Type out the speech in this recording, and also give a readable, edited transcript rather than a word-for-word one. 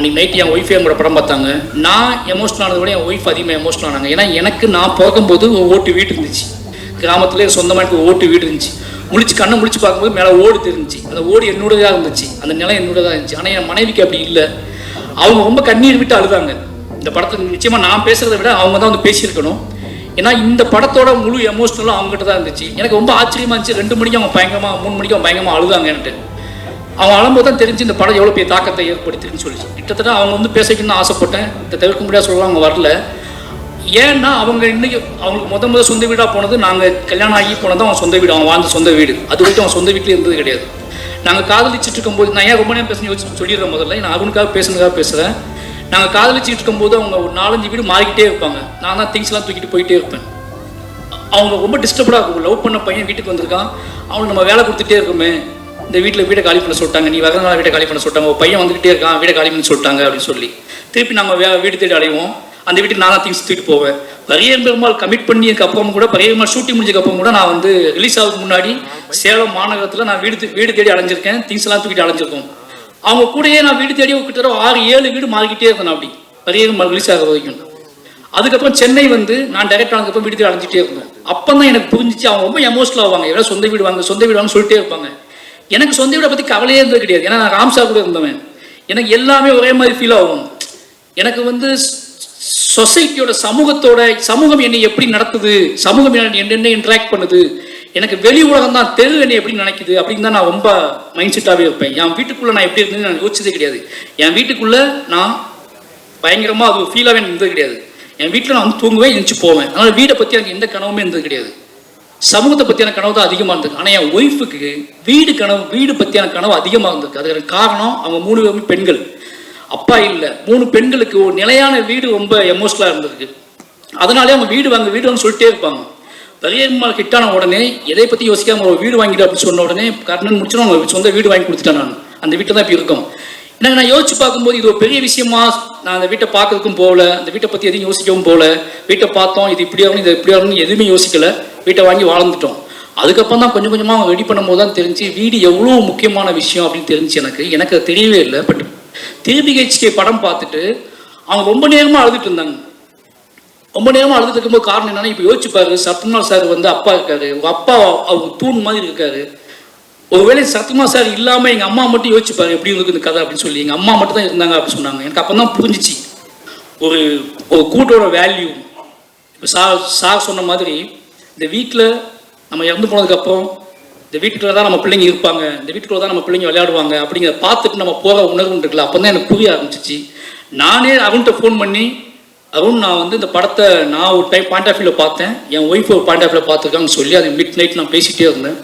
அன்றைக்கி நைட்டு என் ஒய்ஃபே எங்களோட படம் பார்த்தாங்க. நான் எமோஷனல் ஆனதை விட என் ஒய்ஃப் அதிகமாக எமோஷனல் ஆனாங்க. ஏன்னா எனக்கு நான் பிறக்கும்போது ஒரு ஓட்டு வீடு இருந்துச்சு, கிராமத்துலேயே சொந்தமாக எனக்கு ஓட்டு வீடு இருந்துச்சு. கண்ணை முழிச்சு பார்க்கும்போது மேலே ஓடு தெரிஞ்சிச்சு. அந்த ஓடு என்னோடதாக இருந்துச்சு, அந்த நிலம் என்னோடதாக இருந்துச்சு. ஆனால் என் மனைவிக்கு அப்படி இல்லை. அவங்க ரொம்ப கண்ணீர் விட்டு அழுதாங்க. இந்த படத்துக்கு நிச்சயமாக நான் பேசுகிறத விட அவங்க தான் வந்து பேசியிருக்கணும். ஏன்னா இந்த படத்தோட முழு எமோஷனலும் அவங்ககிட்ட தான் இருந்துச்சு. எனக்கு ரொம்ப ஆச்சரியமாக இருந்துச்சு. 2 மணிக்கு அவங்க பயங்கரமாக 3 மணிக்கு அவங்க பயங்கரமாக அழுதாங்கன்ட்டு. அவங்க அழும்போது தான் தெரிஞ்சு இந்த படம் எவ்வளோ பெரிய தாக்கத்தை ஏற்படுத்திருக்குன்னு சொல்லி. கிட்டத்தட்ட அவங்க வந்து பேசிக்கணும்னு ஆசைப்பட்டேன். இந்த தவிர்க்க முடியாது சொல்லலாம், அவங்க வரல. ஏன்னா அவங்க இன்றைக்கி அவங்களுக்கு முதல் சொந்த வீடாக போனது, நாங்கள் கல்யாணம் ஆகி போனது அவங்க சொந்த வீடு, அவங்க வாழ்ந்த சொந்த வீடு. அது வரைக்கும் அவங்க சொந்த வீட்டில் இருந்தது கிடையாது. நாங்கள் காதலிச்சுட்டு இருக்கும்போது, நான் ஏன் ரொம்ப நேரம் பேச சொல்லிடுறேன் முதல்ல, நான் அவனுக்காக பேசுனதுக்காக பேசுகிறேன். நாங்கள் காதலிச்சுட்டு இருக்கும்போது அவங்க ஒரு 4-5 வீடு மாறிக்கிட்டே இருப்பாங்க. நான் தான் திங்ஸ்லாம் தூக்கிட்டு போயிட்டே இருப்பேன். அவங்க ரொம்ப டிஸ்டர்படாக இருக்கும். லவ் பண்ண பையன் வீட்டுக்கு வந்திருக்கான், அவனுக்கு நம்ம வேலை கொடுத்துட்டே இருக்குமே, இந்த வீட்டில் வீடை காலி பண்ண சொல்லிட்டாங்க, நீ வரதுனால வீடை காலி பண்ண சொல்லிட்டாங்க, ஒரு பையன் வந்துக்கிட்டே இருக்கான், வீடை காலி பண்ண சொல்லிட்டாங்க அப்படின்னு சொல்லி திருப்பி நாங்கள் வீடு தேடி அடைவோம். அந்த வீட்டுக்கு நான் தான் திங்ஸ் தூக்கிட்டு போவேன். பரியேறும் பெருமாள் கமிட் பண்ணியதுக்கு அப்புறம் கூட, பரியேறும் பெருமாள் ஷூட்டிங் முடிஞ்சதுக்கு அப்புறம் கூட நான் வந்து ரிலீஸ் ஆகிறதுக்கு முன்னாடி சேலம் மாநகரத்தில் நான் வீடு தேடி அடைஞ்சிருக்கேன். திங்ஸ் எல்லாம் தூக்கிட்டு அடைஞ்சிருக்கோம். அவங்க கூடயே நான் வீடு தேடி கிட்டத்தட்ட 6-7 வீடு மாறிக்கிட்டே இருந்தேன். அப்படி பரியேறும் பெருமாள் ரிலீஸ் ஆகிற வரைக்கும். அதுக்கப்புறம் சென்னை வந்து நான் டைரக்ட் ஆனதுக்கப்புறம் வீடு தேடி அடைஞ்சிட்டே இருந்தேன். அப்போ தான் எனக்கு புரிஞ்சிச்சு அவங்க ரொம்ப எமோஷனல் ஆவாங்க. எவ்வளோ சொந்த வீடு வாங்க சொல்லிட்டே இருப்பாங்க. எனக்கு சொந்த வீடை பற்றி கவலையே இருந்தது கிடையாது. ஏன்னா நான் ராம்சா கூட இருந்தவன். எனக்கு எல்லாமே ஒரே மாதிரி ஃபீல் ஆகும். எனக்கு வந்து சொசைட்டியோட சமூகம் என்னை எப்படி நடத்துது, சமூகம் என்ன இன்ட்ராக்ட் பண்ணுது, எனக்கு வெளி உலகம் தான் தெரு என்னை எப்படி நினைக்குது அப்படின்னு தான் நான் ரொம்ப மைண்ட் செட்டாகவே இருப்பேன். என் வீட்டுக்குள்ளே நான் எப்படி இருந்தேன்னு நான் யோசிச்சதே கிடையாது. என் வீட்டுக்குள்ளே நான் பயங்கரமாக அது ஃபீலாகவே இருந்தது கிடையாது. என் வீட்டில் நான் வந்து தூங்குவேன், எழுந்துச்சு போவேன். அதனால் வீடை பற்றி எனக்கு எந்த கனவுமே இருந்தது கிடையாது. சமூகத்தை பற்றியான கனவு தான் அதிகமாக இருந்தது. ஆனால் என் ஒய்ஃபுக்கு வீடு பற்றியான கனவு அதிகமாக இருந்தது. அதுக்கு காரணம் அவங்க 3 பேருமே பெண்கள், அப்பா இல்லை. 3 பெண்களுக்கு ஒரு நிலையான வீடு ரொம்ப எமோஷனலாக இருந்திருக்கு. அதனாலே அவங்க வீடு வாங்க சொல்லிட்டே இருப்பாங்க. பரியேறும் ஹிட்டான உடனே எதை பற்றி யோசிக்காம ஒரு வீடு வாங்கிட்டு அப்படின்னு சொன்ன உடனே கர்ணன் முடிச்சுடும் அவங்க சொந்த வீடு வாங்கி கொடுத்துட்டேன். நான் அந்த வீட்டில் தான் இப்போ இருக்கோம். எனக்கு நான் யோசிச்சு பார்க்கும்போது இது ஒரு பெரிய விஷயமா, நான் அந்த வீட்டை பார்க்கறதுக்கும் போகல, அந்த வீட்டை பற்றி எதையும் யோசிக்கவும் போகல. வீட்டை பார்த்தோம், இது இப்படி ஆகணும் இது இப்படி ஆகணும்னு எதுவுமே யோசிக்கல. வீட்டை வாங்கி வாழ்ந்துட்டோம். அதுக்கப்புறம் தான் கொஞ்சம் கொஞ்சமாக அவங்க ரெடி பண்ணும்போது தான் தெரிஞ்சு வீடு எவ்வளோ முக்கியமான விஷயம் அப்படின்னு தெரிஞ்சு. எனக்கு அது தெரியவே இல்லை. பட் திருபிகேச்கே படம் பார்த்துட்டு அவங்க ரொம்ப நேரமாக அழுதுட்டு இருந்தாங்க. ரொம்ப நேரமாக அழுதுட்டு இருக்கும்போது காரணம் என்னன்னா, இப்போ யோசிச்சுப்பாரு, சத்யகுமார் சார் வந்து அப்பா இருக்காரு, அப்பா அவர் தூண் மாதிரி இருக்காரு. ஒருவேளை சத்யகுமார் சார் இல்லாமல் எங்கள் அம்மா மட்டும் யோசிச்சுப்பாரு எப்படி இருக்கு இந்த கதை அப்படின்னு சொல்லி. எங்கள் அம்மா மட்டும் தான் இருந்தாங்க அப்படின்னு சொன்னாங்க. எனக்கு அப்போ தான் புரிஞ்சிச்சு ஒரு கூட்டோட வேல்யூ. இப்போ சார் சொன்ன மாதிரி இந்த வீட்டில் நம்ம இறந்து போனதுக்கப்புறம் இந்த வீட்டுக்குள்ள தான் நம்ம பிள்ளைங்க இருப்பாங்க, இந்த வீட்டுக்குள்ள தான் நம்ம பிள்ளைங்க விளையாடுவாங்க அப்படிங்கிறத பார்த்துட்டு நம்ம போகிற உணர்வு இருக்குல்ல, அப்போ தான் எனக்கு புரிய ஆரம்பிச்சிச்சு. நானே அருண்கிட்ட ஃபோன் பண்ணி, அருண் நான் வந்து இந்த படத்தை நான் ஒரு டைம் பாயிண்ட் ஆஃப் வியூவில் பார்த்தேன், என் ஒய்ஃப் ஒரு பாயிண்ட் ஆஃப் வியூவில் பார்த்துருக்காங்கன்னு சொல்லி அது மிட் நைட் நான் பேசிகிட்டே இருந்தேன்.